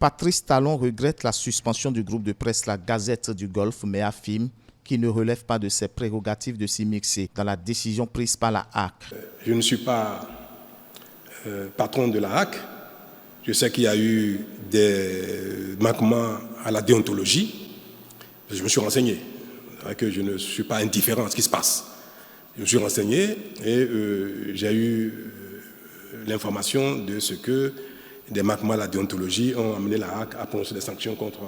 Patrice Talon regrette la suspension du groupe de presse La Gazette du Golfe, mais affirme qu'il ne relève pas de ses prérogatives de s'immiscer dans la décision prise par la HAC. Je ne suis pas patron de la HAC. Je sais qu'il y a eu des manquements à la déontologie. Je me suis renseigné. Que je ne suis pas indifférent à ce qui se passe. Je me suis renseigné et j'ai eu l'information de ce que des manquements à la déontologie ont amené la HAC à prononcer des sanctions contre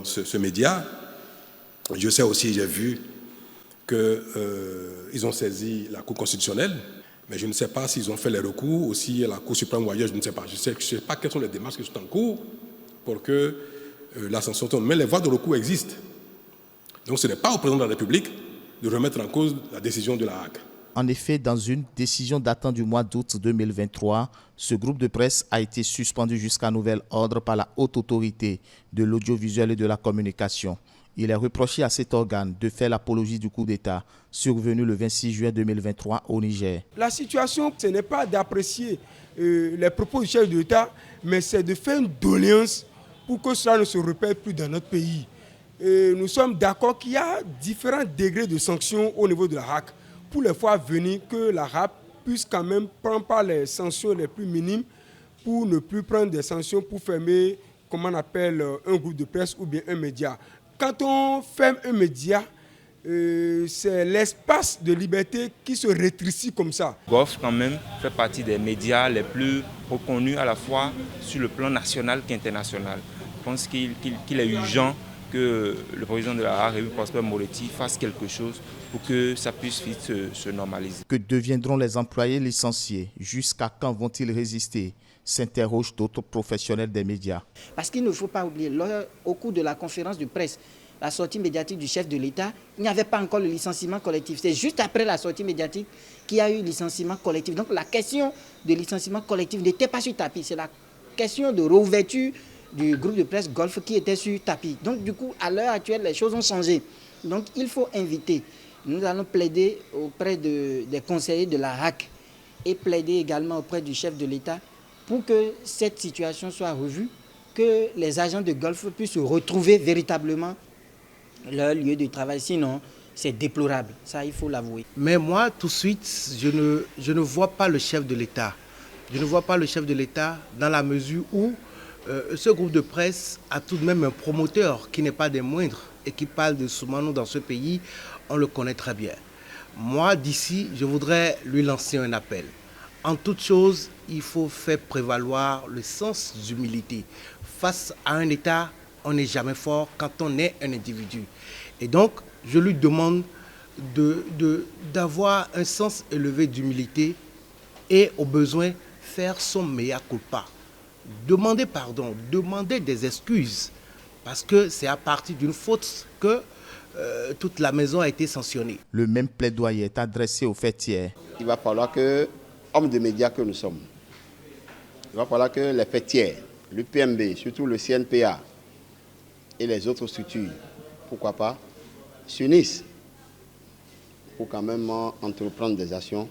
ce média. Je sais aussi, j'ai vu qu'ils ont saisi la Cour constitutionnelle, mais je ne sais pas s'ils ont fait les recours ou si la Cour suprême ou ailleurs, je ne sais pas. Je ne sais pas quelles sont les démarches qui sont en cours pour que la sanction tombe. Mais les voies de recours existent. Donc ce n'est pas au président de la République de remettre en cause la décision de la HAC. En effet, dans une décision datant du mois d'août 2023, ce groupe de presse a été suspendu jusqu'à nouvel ordre par la Haute Autorité de l'audiovisuel et de la communication. Il est reproché à cet organe de faire l'apologie du coup d'État survenu le 26 juin 2023 au Niger. La situation, ce n'est pas d'apprécier les propos du chef de l'État, mais c'est de faire une doléance pour que cela ne se répète plus dans notre pays. Et nous sommes d'accord qu'il y a différents degrés de sanctions au niveau de la HAC. Pour les fois à venir, que la HAC puisse quand même prendre pas les sanctions les plus minimes pour ne plus prendre des sanctions pour fermer, comme on appelle, un groupe de presse ou bien un média. Quand on ferme un média, c'est l'espace de liberté qui se rétrécit comme ça. Golf quand même fait partie des médias les plus reconnus à la fois sur le plan national qu'international. Je pense qu'il est urgent que le président de la HAC, Rémy Prosper Moletti, fasse quelque chose pour que ça puisse vite se normaliser. Que deviendront les employés licenciés? Jusqu'à quand vont-ils résister? S'interrogent d'autres professionnels des médias. Parce qu'il ne faut pas oublier, au cours de la conférence de presse, la sortie médiatique du chef de l'État, il n'y avait pas encore le licenciement collectif. C'est juste après la sortie médiatique qu'il y a eu le licenciement collectif. Donc la question de licenciement collectif n'était pas sur tapis. C'est la question de réouverture du groupe de presse Golf qui était sur tapis. Donc du coup, à l'heure actuelle, les choses ont changé. Donc il faut inviter. Nous allons plaider auprès des conseillers de la HAC et plaider également auprès du chef de l'État pour que cette situation soit revue, que les agents de Golf puissent retrouver véritablement leur lieu de travail. Sinon, c'est déplorable. Ça, il faut l'avouer. Mais moi, tout de suite, je ne vois pas le chef de l'État. Je ne vois pas le chef de l'État dans la mesure où ce groupe de presse a tout de même un promoteur qui n'est pas des moindres et qui parle de Soumano dans ce pays. On le connaît très bien. Moi, d'ici, je voudrais lui lancer un appel. En toute chose, il faut faire prévaloir le sens d'humilité. Face à un État, on n'est jamais fort quand on est un individu. Et donc, je lui demande d'avoir un sens élevé d'humilité et au besoin faire son mea culpa. Demander pardon, demander des excuses, parce que c'est à partir d'une faute que toute la maison a été sanctionnée. Le même plaidoyer est adressé aux fêtiers. Il va falloir que, hommes de médias que nous sommes, il va falloir que les fêtiers, l'UPMB, surtout le CNPA et les autres structures, pourquoi pas, s'unissent pour quand même entreprendre des actions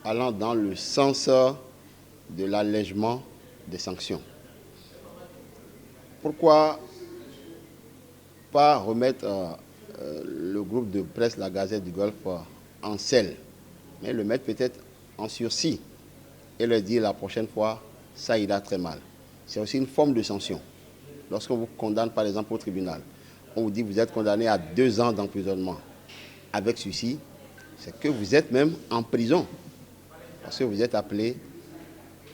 allant dans le sens de l'allègement des sanctions. Pourquoi pas remettre le groupe de presse La Gazette du Golfe en selle, mais le mettre peut-être en sursis et leur dire la prochaine fois, ça ira très mal. C'est aussi une forme de sanction. Lorsqu'on vous condamne par exemple au tribunal, on vous dit que vous êtes condamné à 2 ans d'emprisonnement avec sursis, c'est que vous êtes même en prison. Parce que vous êtes appelé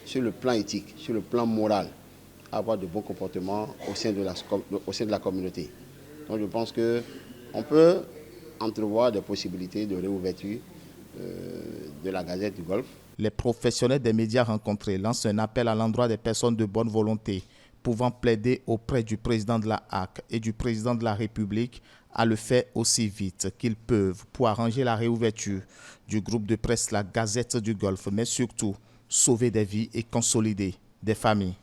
sur le plan éthique, sur le plan moral, à avoir de bons comportements au sein de la communauté. Donc je pense qu'on peut entrevoir des possibilités de réouverture de la Gazette du Golfe. Les professionnels des médias rencontrés lancent un appel à l'endroit des personnes de bonne volonté pouvant plaider auprès du président de la HAC et du président de la République à le faire aussi vite qu'ils peuvent pour arranger la réouverture du groupe de presse La Gazette du Golfe, mais surtout sauver des vies et consolider des familles.